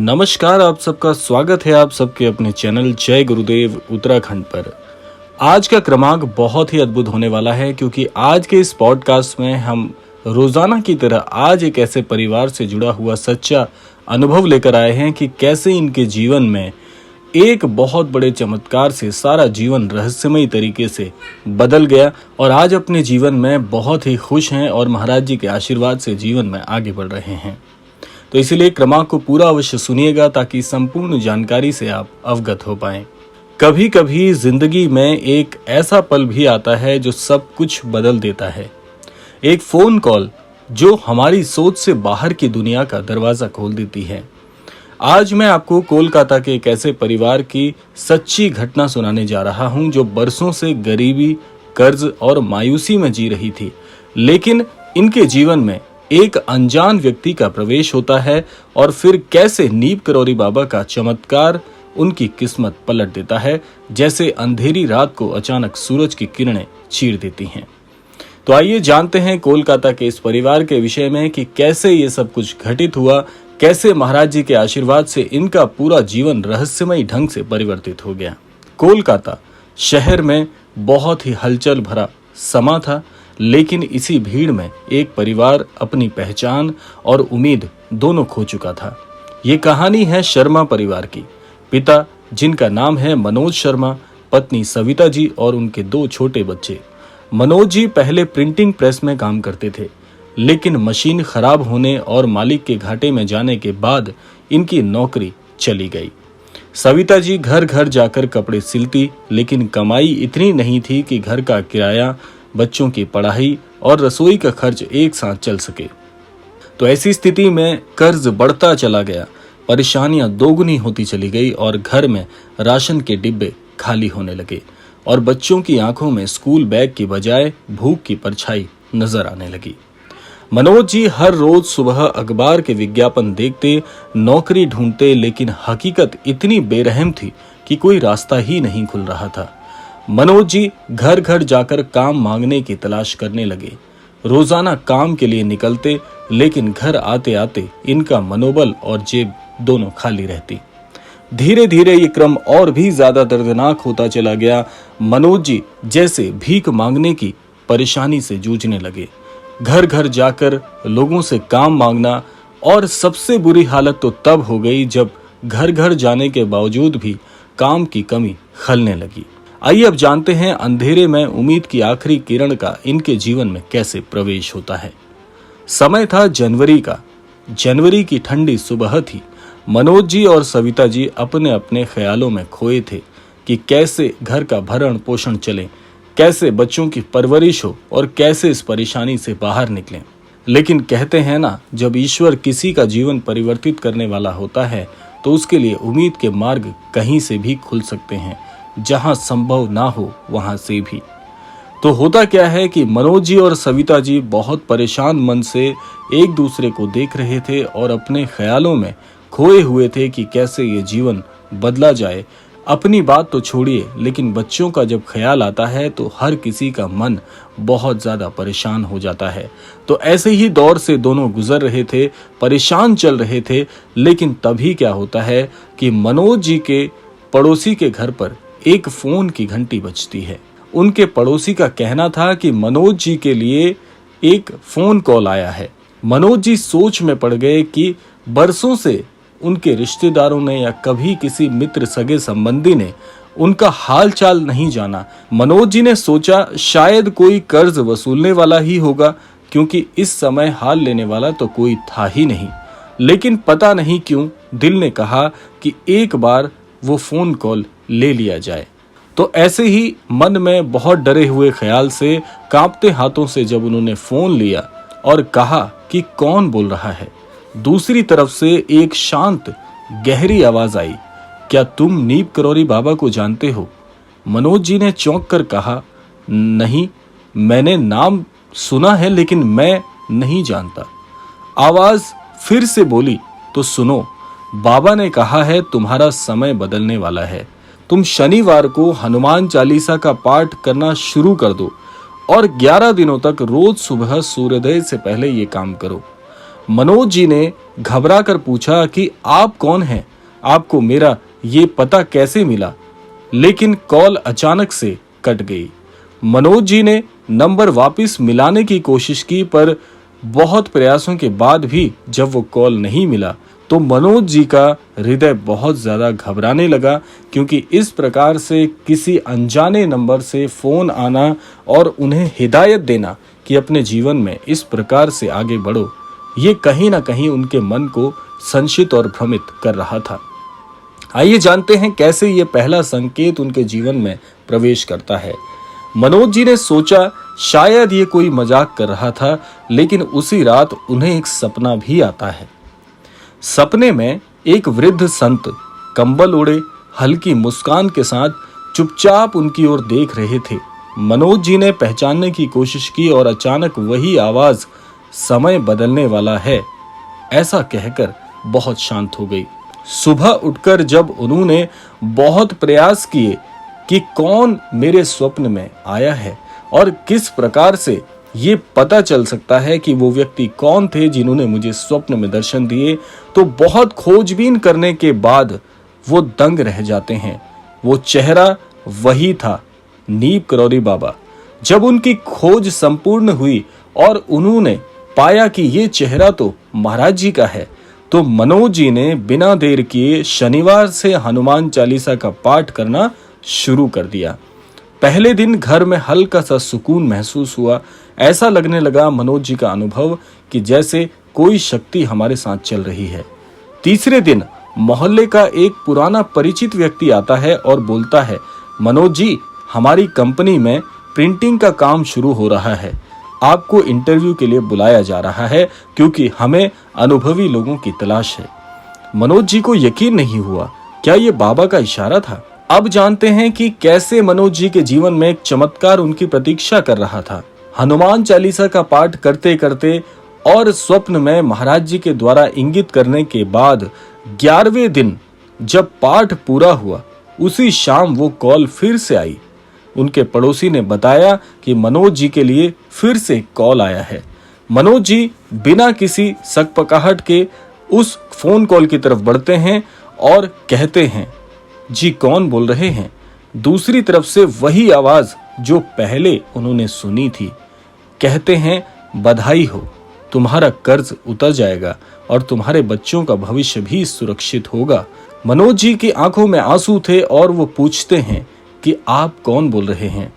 नमस्कार, आप सबका स्वागत है आप सबके अपने चैनल जय गुरुदेव उत्तराखंड पर। आज का क्रमांक बहुत ही अद्भुत होने वाला है क्योंकि आज के इस पॉडकास्ट में हम रोजाना की तरह आज एक ऐसे परिवार से जुड़ा हुआ सच्चा अनुभव लेकर आए हैं कि कैसे इनके जीवन में एक बहुत बड़े चमत्कार से सारा जीवन रहस्यमयी तरीके से बदल गया और आज अपने जीवन में बहुत ही खुश हैं और महाराज जी के आशीर्वाद से जीवन में आगे बढ़ रहे हैं। तो इसीलिए क्रमांक को पूरा अवश्य सुनिएगा ताकि संपूर्ण जानकारी से आप अवगत हो पाएं। कभी कभी जिंदगी में एक ऐसा पल भी आता है जो सब कुछ बदल देता है। एक फोन कॉल जो हमारी सोच से बाहर की दुनिया का दरवाजा खोल देती है। आज मैं आपको कोलकाता के एक ऐसे परिवार की सच्ची घटना सुनाने जा रहा हूं जो बरसों से गरीबी, कर्ज और मायूसी में जी रही थी, लेकिन इनके जीवन में एक अनजान व्यक्ति का प्रवेश होता है और फिर कैसे नीम करौरी बाबा का चमत्कार उनकी किस्मत पलट देता है, जैसे अंधेरी रात को अचानक सूरज की किरणें चीर देती हैं। तो आइए जानते हैं कोलकाता के इस परिवार के विषय में कि कैसे ये सब कुछ घटित हुआ, कैसे महाराज जी के आशीर्वाद से इनका पूरा जीवन रहस्यमयी ढंग से परिवर्तित हो गया। कोलकाता शहर में बहुत ही हलचल भरा समा था, लेकिन इसी भीड़ में एक परिवार अपनी पहचान और उम्मीद दोनों खो चुका था। ये कहानी है शर्मा परिवार की। पिता जिनका नाम है मनोज शर्मा, पत्नी सविता जी और उनके 2 छोटे बच्चे। मनोज जी पहले प्रिंटिंग प्रेस में काम करते थे, लेकिन मशीन खराब होने और मालिक के घाटे में जाने के बाद इनकी नौकरी चली गई। सविता जी घर घर जाकर कपड़े सिलती, लेकिन कमाई इतनी नहीं थी कि घर का किराया, बच्चों की पढ़ाई और रसोई का खर्च एक साथ चल सके। तो ऐसी स्थिति में कर्ज बढ़ता चला गया, परेशानियां दोगुनी होती चली गई और घर में राशन के डिब्बे खाली होने लगे और बच्चों की आंखों में स्कूल बैग की बजाय भूख की परछाई नजर आने लगी। मनोज जी हर रोज सुबह अखबार के विज्ञापन देखते, नौकरी ढूंढते, लेकिन हकीकत इतनी बेरहम थी कि कोई रास्ता ही नहीं खुल रहा था। मनोज जी घर घर जाकर काम मांगने की तलाश करने लगे। रोजाना काम के लिए निकलते, लेकिन घर आते आते इनका मनोबल और जेब दोनों खाली रहती। धीरे धीरे ये क्रम और भी ज्यादा दर्दनाक होता चला गया। मनोज जी जैसे भीख मांगने की परेशानी से जूझने लगे, घर घर जाकर लोगों से काम मांगना। और सबसे बुरी हालत तो तब हो गई जब घर घर जाने के बावजूद भी काम की कमी खलने लगी। आइए अब जानते हैं अंधेरे में उम्मीद की आखिरी किरण का इनके जीवन में कैसे प्रवेश होता है। समय था जनवरी का। जनवरी की ठंडी सुबह थी। मनोज जी और सविता जी अपने अपने ख्यालों में खोए थे कि कैसे घर का भरण पोषण चले, कैसे बच्चों की परवरिश हो और कैसे इस परेशानी से बाहर निकलें। लेकिन कहते हैं ना, जब ईश्वर किसी का जीवन परिवर्तित करने वाला होता है तो उसके लिए उम्मीद के मार्ग कहीं से भी खुल सकते हैं, जहां संभव ना हो वहां से भी। तो होता क्या है कि मनोज जी और सविता जी बहुत परेशान मन से एक दूसरे को देख रहे थे और अपने ख्यालों में खोए हुए थे कि कैसे ये जीवन बदला जाए। अपनी बात तो छोड़िए, लेकिन बच्चों का जब ख्याल आता है तो हर किसी का मन बहुत ज्यादा परेशान हो जाता है। तो ऐसे ही दौर से दोनों गुजर रहे थे, परेशान चल रहे थे। लेकिन तभी क्या होता है कि मनोज जी के पड़ोसी के घर पर एक फोन की घंटी बजती है। उनके पड़ोसी का कहना था कि मनोज जी के लिए एक फोन कॉल आया है। मनोज जी सोच में पड़ गए कि बरसों से उनके रिश्तेदारों ने या कभी किसी मित्र सगे संबंधी ने उनका हाल चाल नहीं जाना। मनोज जी ने सोचा शायद कोई कर्ज वसूलने वाला ही होगा, क्योंकि इस समय हाल लेने वाला तो कोई था ही नहीं। लेकिन पता नहीं क्यों दिल ने कहा कि एक बार वो फोन कॉल ले लिया जाए। तो ऐसे ही मन में बहुत डरे हुए ख्याल से, कांपते हाथों से जब उन्होंने फोन लिया और कहा कि कौन बोल रहा है, दूसरी तरफ से एक शांत गहरी आवाज आई, क्या तुम नीम करौरी बाबा को जानते हो? मनोज जी ने चौंक कर कहा, नहीं, मैंने नाम सुना है लेकिन मैं नहीं जानता। आवाज फिर से बोली, तो सुनो, बाबा ने कहा है तुम्हारा समय बदलने वाला है। तुम शनिवार को हनुमान चालीसा का पाठ करना शुरू कर दो और 11 दिनों तक रोज सुबह सूर्योदय से पहले ये काम करो। मनोज जी ने घबरा कर पूछा कि आप कौन हैं? आपको मेरा ये पता कैसे मिला? लेकिन कॉल अचानक से कट गई। मनोज जी ने नंबर वापस मिलाने की कोशिश की, पर बहुत प्रयासों के बाद भी जब वो कॉल नहीं मिला तो मनोज जी का हृदय बहुत ज्यादा घबराने लगा, क्योंकि इस प्रकार से किसी अनजाने नंबर से फोन आना और उन्हें हिदायत देना कि अपने जीवन में इस प्रकार से आगे बढ़ो, ये कहीं ना कहीं उनके मन को संशित और भ्रमित कर रहा था। आइए जानते हैं कैसे ये पहला संकेत उनके जीवन में प्रवेश करता है। मनोज जी ने सोचा शायद ये कोई मजाक कर रहा था, लेकिन उसी रात उन्हें एक सपना भी आता है। सपने में एक वृद्ध संत कंबल ओढ़े हल्की मुस्कान के साथ चुपचाप उनकी ओर देख रहे थे। मनोज जी ने पहचानने की कोशिश की और अचानक वही आवाज समय बदलने वाला है ऐसा कहकर बहुत शांत हो गई। सुबह उठकर जब उन्होंने बहुत प्रयास किए कि कौन मेरे स्वप्न में आया है और किस प्रकार से ये पता चल सकता है कि वो व्यक्ति कौन थे जिन्होंने मुझे स्वप्न में दर्शन दिए, तो बहुत खोजबीन करने के बाद वो दंग रह जाते हैं। वो चेहरा वही था, नीप करौरी बाबा। जब उनकी खोज संपूर्ण हुई और उन्होंने पाया कि ये चेहरा तो महाराज जी का है, तो मनोज जी ने बिना देर किए शनिवार से हनुमान चालीसा का पाठ करना शुरू कर दिया। पहले दिन घर में हल्का सा सुकून महसूस हुआ। ऐसा लगने लगा मनोज जी का अनुभव कि जैसे कोई शक्ति हमारे साथ चल रही है। तीसरे दिन मोहल्ले का एक पुराना परिचित व्यक्ति आता है और बोलता है, मनोज जी, हमारी कंपनी में प्रिंटिंग का काम शुरू हो रहा है, आपको इंटरव्यू के लिए बुलाया जा रहा है क्योंकि हमें अनुभवी लोगों की तलाश है। मनोज जी को यकीन नहीं हुआ, क्या ये बाबा का इशारा था? अब जानते हैं कि कैसे मनोज जी के जीवन में एक चमत्कार उनकी प्रतीक्षा कर रहा था। हनुमान चालीसा का पाठ करते करते और स्वप्न में महाराज जी के द्वारा इंगित करने के बाद 11वें दिन जब पाठ पूरा हुआ, उसी शाम वो कॉल फिर से आई। उनके पड़ोसी ने बताया कि मनोज जी के लिए फिर से कॉल आया है। मनोज जी बिना किसी सकपकाहट के उस फोन कॉल की तरफ बढ़ते हैं और कहते हैं, जी कौन बोल रहे हैं? दूसरी तरफ से वही आवाज जो पहले उन्होंने सुनी थी। कहते हैं, बधाई हो, तुम्हारा कर्ज उतर जाएगा और तुम्हारे बच्चों का भविष्य भी सुरक्षित होगा। मनोज जी की आंखों में आंसू थे और वो पूछते हैं कि आप कौन बोल रहे हैं?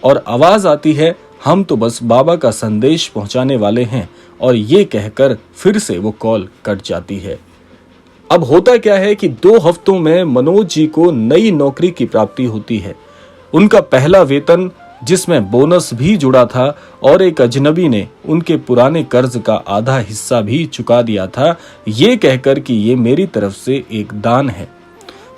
और आवाज आती है, हम तो बस बाबा का संदेश पहुंचाने वाले हैं। और ये कहकर फिर से वो कॉल कट जाती है। अब होता क्या है कि 2 हफ्तों में मनोज जी को नई नौकरी की प्राप्ति होती है। उनका पहला वेतन, जिसमें बोनस भी जुड़ा था, और एक अजनबी ने उनके पुराने कर्ज का आधा हिस्सा भी चुका दिया था, ये कहकर कि ये मेरी तरफ से एक दान है।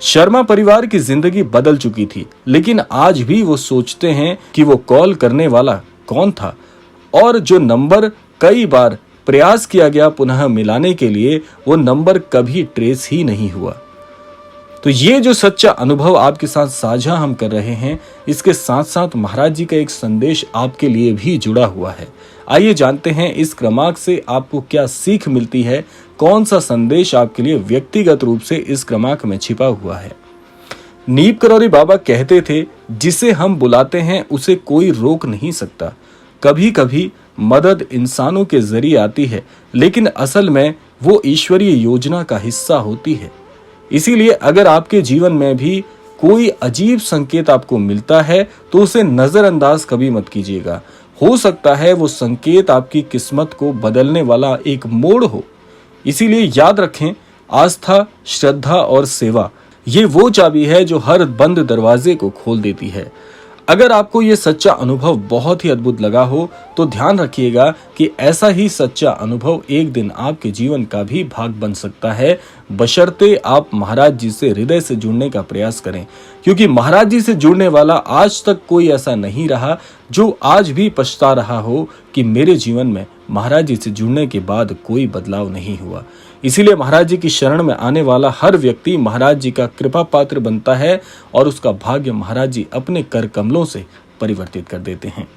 शर्मा परिवार की जिंदगी बदल चुकी थी, लेकिन आज भी वो सोचते हैं कि वो कॉल करने वाला कौन था, और जो नंबर कई बार प्रयास किया गया पुनः मिलाने के लिए, वो नंबर कभी ट्रेस ही नहीं हुआ। तो ये जो सच्चा अनुभव आपके साथ साझा हम कर रहे हैं, इसके साथ साथ महाराज जी का एक संदेश आपके लिए भी जुड़ा हुआ है। आइए जानते हैं इस क्रमांक से आपको क्या सीख मिलती है, कौन सा संदेश आपके लिए व्यक्तिगत रूप से इस क्रमांक में छिपा हुआ है। नीप करौरी बाबा कहते थे, जिसे हम बुलाते हैं उसे कोई रोक नहीं सकता। कभी कभी मदद इंसानों के जरिए आती है, लेकिन असल में वो ईश्वरीय योजना का हिस्सा होती है। इसीलिए अगर आपके जीवन में भी कोई अजीब संकेत आपको मिलता है, तो उसे नजरअंदाज कभी मत कीजिएगा। हो सकता है वो संकेत आपकी किस्मत को बदलने वाला एक मोड़ हो। इसीलिए याद रखें, आस्था, श्रद्धा और सेवा, ये वो चाबी है जो हर बंद दरवाजे को खोल देती है। अगर आपको ये सच्चा अनुभव बहुत ही अद्भुत लगा हो, तो ध्यान रखिएगा कि ऐसा ही सच्चा अनुभव एक दिन आपके जीवन का भी भाग बन सकता है, बशर्ते आप महाराज जी से हृदय से जुड़ने का प्रयास करें। क्योंकि महाराज जी से जुड़ने वाला आज तक कोई ऐसा नहीं रहा जो आज भी पछता रहा हो कि मेरे जीवन में महाराज जी से जुड़ने के बाद कोई बदलाव नहीं हुआ। इसीलिए महाराज जी की शरण में आने वाला हर व्यक्ति महाराज जी का कृपा पात्र बनता है और उसका भाग्य महाराज जी अपने कर कमलों से परिवर्तित कर देते हैं।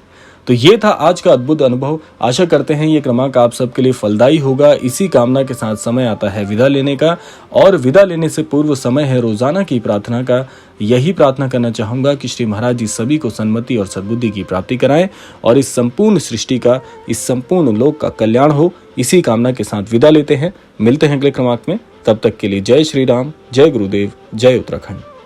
तो ये था आज का अद्भुत अनुभव। आशा करते हैं ये क्रमांक आप सबके लिए फलदायी होगा। इसी कामना के साथ समय आता है विदा लेने का, और विदा लेने से पूर्व समय है रोजाना की प्रार्थना का। यही प्रार्थना करना चाहूंगा कि श्री महाराज जी सभी को सन्मति और सद्बुद्धि की प्राप्ति कराएं और इस संपूर्ण सृष्टि का, इस संपूर्ण लोक का कल्याण हो। इसी कामना के साथ विदा लेते हैं। मिलते हैं अगले क्रमांक में। तब तक के लिए जय श्री राम, जय गुरुदेव, जय उत्तराखंड।